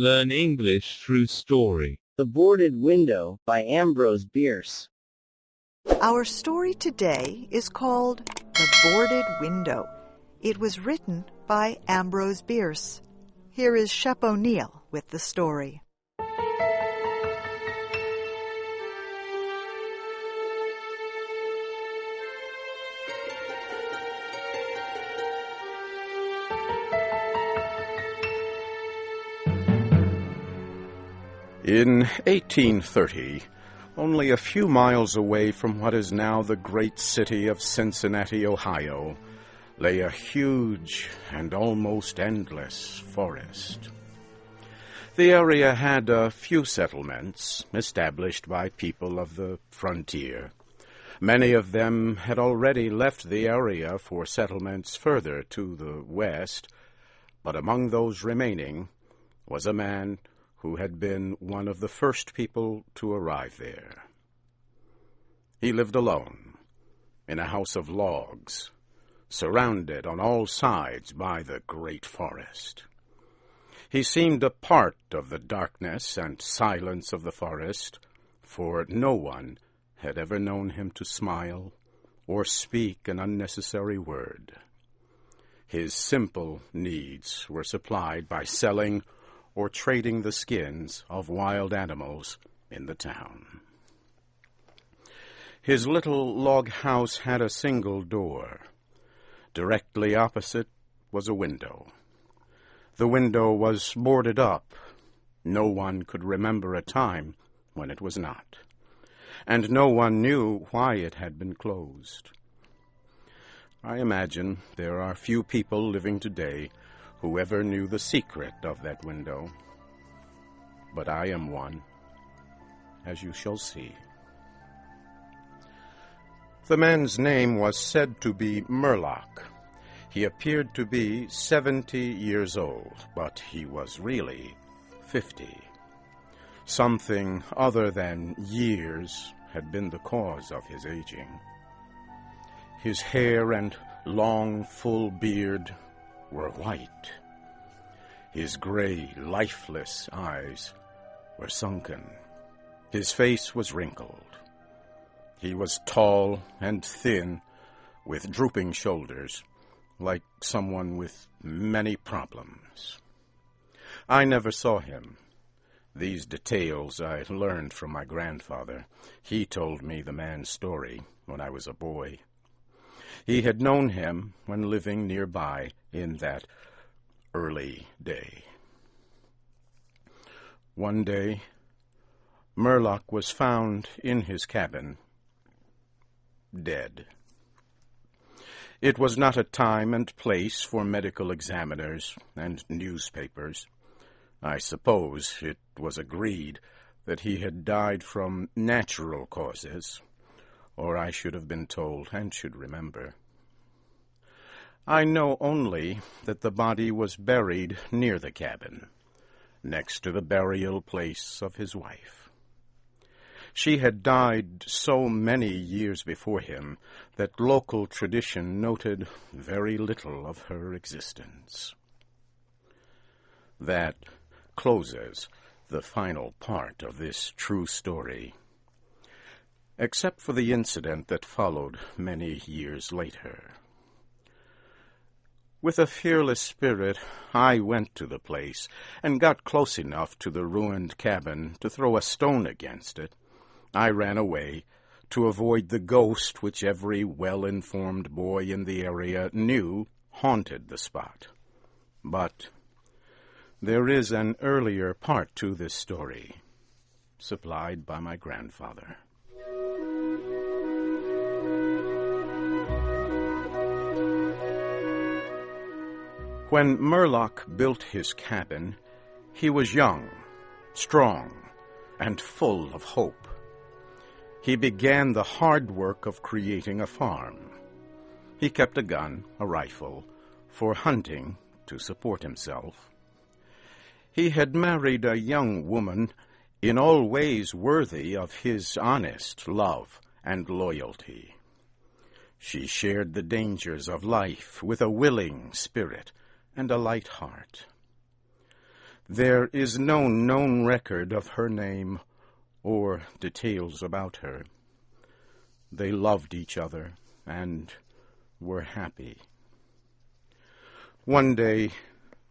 Learn English through story. The Boarded Window by Ambrose Bierce. Our story today is called The Boarded Window. It was written by Ambrose Bierce. Here is Shep O'Neill with the story. In 1830, only a few miles away from what is now the great city of Cincinnati, Ohio, lay a huge and almost endless forest. The area had a few settlements established by people of the frontier. Many of them had already left the area for settlements further to the west, but among those remaining was a man who had been one of the first people to arrive there. He lived alone, in a house of logs, surrounded on all sides by the great forest. He seemed a part of the darkness and silence of the forest, for no one had ever known him to smile or speak an unnecessary word. His simple needs were supplied by selling or trading the skins of wild animals in the town. His little log house had a single door. Directly opposite was a window. The window was boarded up. No one could remember a time when it was not, and no one knew why it had been closed. I imagine there are few people living today who ever knew the secret of that window, but I am one, as you shall see. The man's name was said to be Murlock. He appeared to be 70 years old, but he was really 50. Something other than years had been the cause of his aging. His hair and long, full beard were white. His gray, lifeless eyes were sunken. His face was wrinkled. He was tall and thin, with drooping shoulders, like someone with many problems. I never saw him. These details I learned from my grandfather. He told me the man's story when I was a boy. He had known him when living nearby in that early day. One day, Murlock was found in his cabin, dead. It was not a time and place for medical examiners and newspapers. I suppose it was agreed that he had died from natural causes, or I should have been told and should remember. I know only that the body was buried near the cabin, next to the burial place of his wife. She had died so many years before him that local tradition noted very little of her existence. That closes the final part of this true story, except for the incident that followed many years later. With a fearless spirit, I went to the place and got close enough to the ruined cabin to throw a stone against it. I ran away to avoid the ghost which every well-informed boy in the area knew haunted the spot. But there is an earlier part to this story, supplied by my grandfather. When Murlock built his cabin, he was young, strong, and full of hope. He began the hard work of creating a farm. He kept a gun, a rifle, for hunting to support himself. He had married a young woman in all ways worthy of his honest love and loyalty. She shared the dangers of life with a willing spirit and a light heart. There is no known record of her name or details about her. They loved each other and were happy. One day,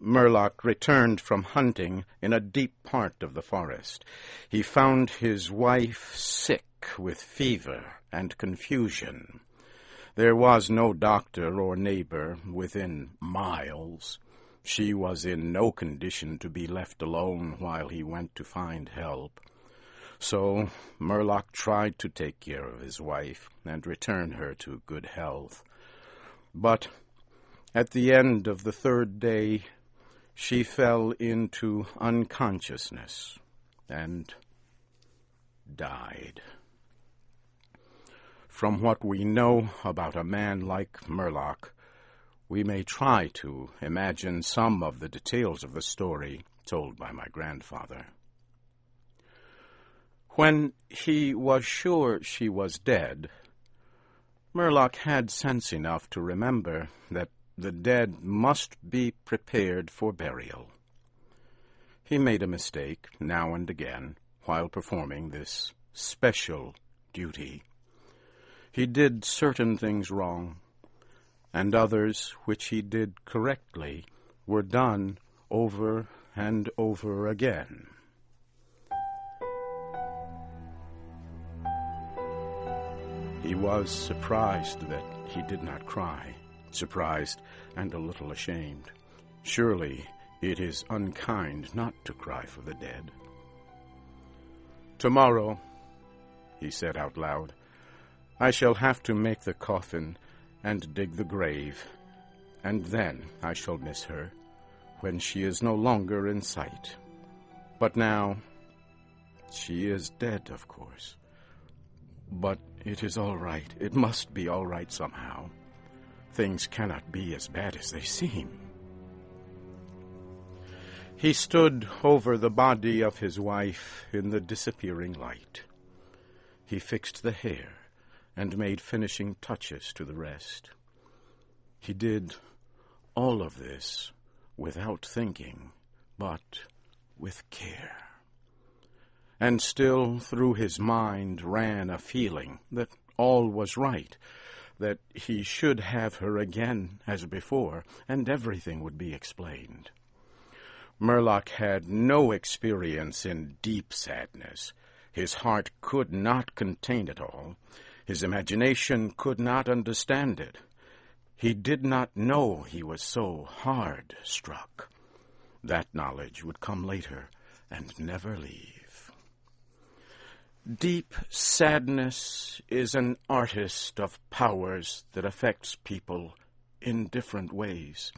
Murlock returned from hunting in a deep part of the forest. He found his wife sick with fever and confusion. There was no doctor or neighbor within miles. She was in no condition to be left alone while he went to find help. So Murlock tried to take care of his wife and return her to good health. But at the end of the third day, she fell into unconsciousness and died. From what we know about a man like Murlock, we may try to imagine some of the details of the story told by my grandfather. When he was sure she was dead, Murlock had sense enough to remember that the dead must be prepared for burial. He made a mistake now and again while performing this special duty. He did certain things wrong, and others which he did correctly were done over and over again. He was surprised that he did not cry, surprised and a little ashamed. Surely it is unkind not to cry for the dead. "Tomorrow," he said out loud, "I shall have to make the coffin and dig the grave, and then I shall miss her when she is no longer in sight. But now, she is dead, of course. But it is all right. It must be all right somehow. Things cannot be as bad as they seem." He stood over the body of his wife in the disappearing light. He fixed the hair and made finishing touches to the rest. He did all of this without thinking, but with care. And still through his mind ran a feeling that all was right, that he should have her again as before, and everything would be explained. Murlock had no experience in deep sadness. His heart could not contain it all. His imagination could not understand it. He did not know he was so hard struck. That knowledge would come later and never leave. Deep sadness is an artist of powers that affects people in different ways.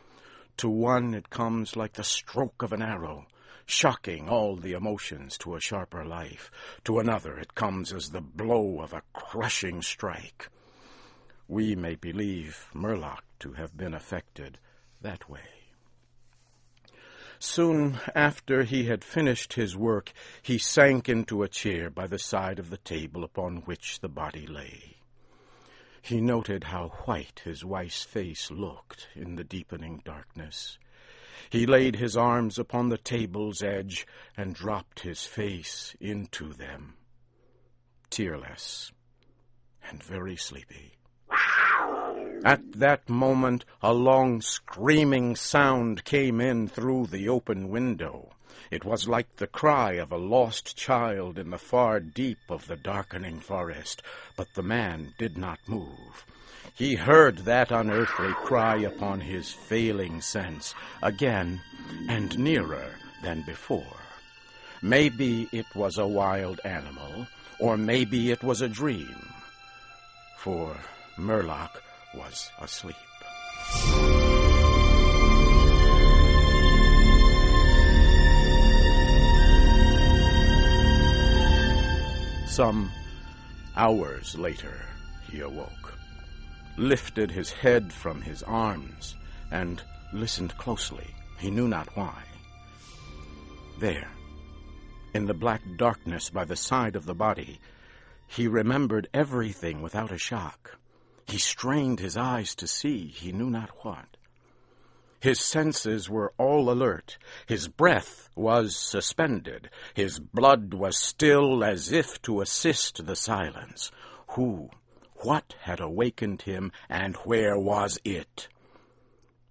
To one it comes like the stroke of an arrow, shocking all the emotions to a sharper life. To another it comes as the blow of a crushing strike. We may believe Murlock to have been affected that way. Soon after he had finished his work, he sank into a chair by the side of the table upon which the body lay. He noted how white his wife's face looked in the deepening darkness. He laid his arms upon the table's edge and dropped his face into them, tearless and very sleepy. At that moment, a long screaming sound came in through the open window. It was like the cry of a lost child in the far deep of the darkening forest, but the man did not move. He heard that unearthly cry upon his failing sense, again and nearer than before. Maybe it was a wild animal, or maybe it was a dream, for Murlock was asleep. Some hours later, he awoke, lifted his head from his arms, and listened closely. He knew not why. There, in the black darkness by the side of the body, he remembered everything without a shock. He strained his eyes to see he knew not what. His senses were all alert. His breath was suspended. His blood was still as if to assist the silence. What had awakened him, and where was it?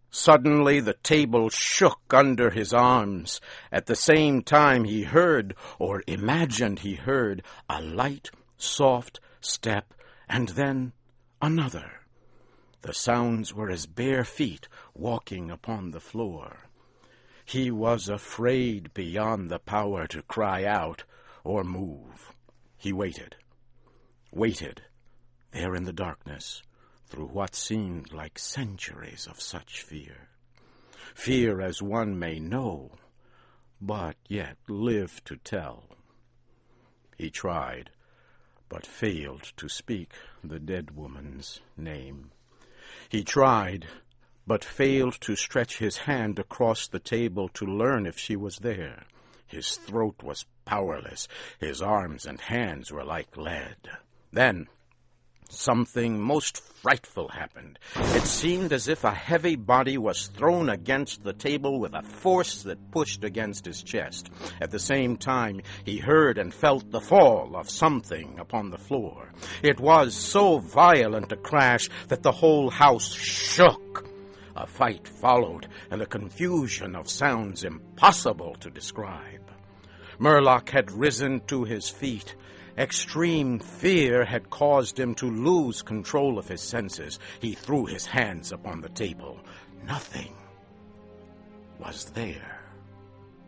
Suddenly the table shook under his arms. At the same time he heard, or imagined he heard, a light, soft step, and then another. The sounds were as bare feet walking upon the floor. He was afraid beyond the power to cry out or move. He waited, there in the darkness, through what seemed like centuries of such fear. Fear as one may know, but yet live to tell. He tried, but failed to speak the dead woman's name. He tried, but failed to stretch his hand across the table to learn if she was there. His throat was powerless. His arms and hands were like lead. Then something most frightful happened. It seemed as if a heavy body was thrown against the table with a force that pushed against his chest. At the same time, he heard and felt the fall of something upon the floor. It was so violent a crash that the whole house shook. A fight followed, and a confusion of sounds impossible to describe. Murlock had risen to his feet. Extreme fear had caused him to lose control of his senses. He threw his hands upon the table. Nothing was there.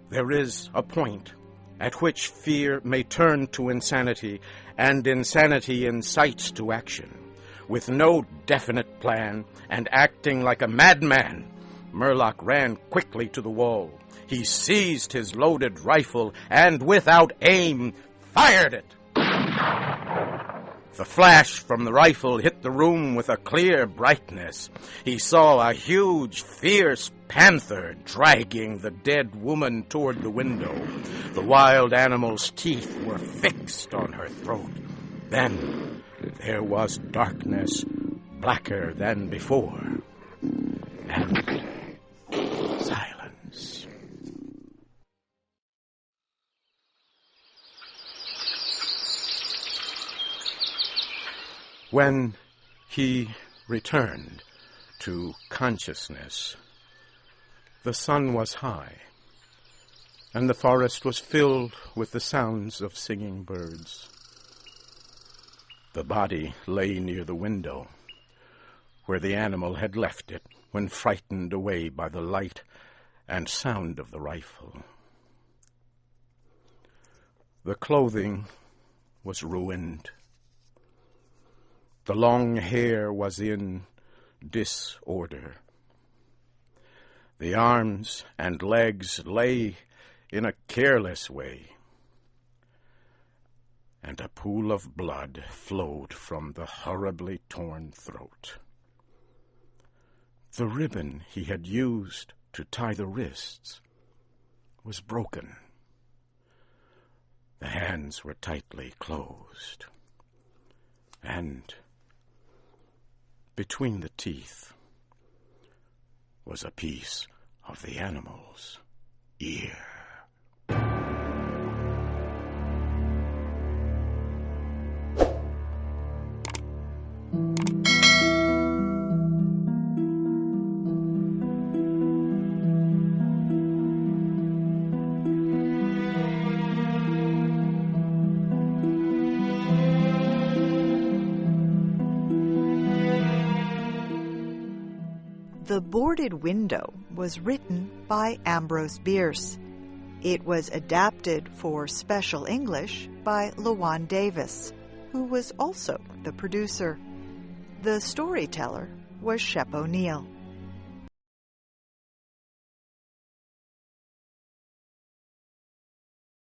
There is a point at which fear may turn to insanity, and insanity incites to action. With no definite plan, and acting like a madman, Murlock ran quickly to the wall. He seized his loaded rifle, and without aim, fired it. The flash from the rifle hit the room with a clear brightness. He saw a huge, fierce panther dragging the dead woman toward the window. The wild animal's teeth were fixed on her throat. Then there was darkness, blacker than before, and silence. When he returned to consciousness, the sun was high, and the forest was filled with the sounds of singing birds. The body lay near the window, where the animal had left it when frightened away by the light and sound of the rifle. The clothing was ruined. The long hair was in disorder. The arms and legs lay in a careless way, and a pool of blood flowed from the horribly torn throat. The ribbon he had used to tie the wrists was broken. The hands were tightly closed, and between the teeth was a piece of the animal's ear. The Boarded Window was written by Ambrose Bierce. It was adapted for Special English by Lawan Davis, who was also the producer. The storyteller was Shep O'Neill.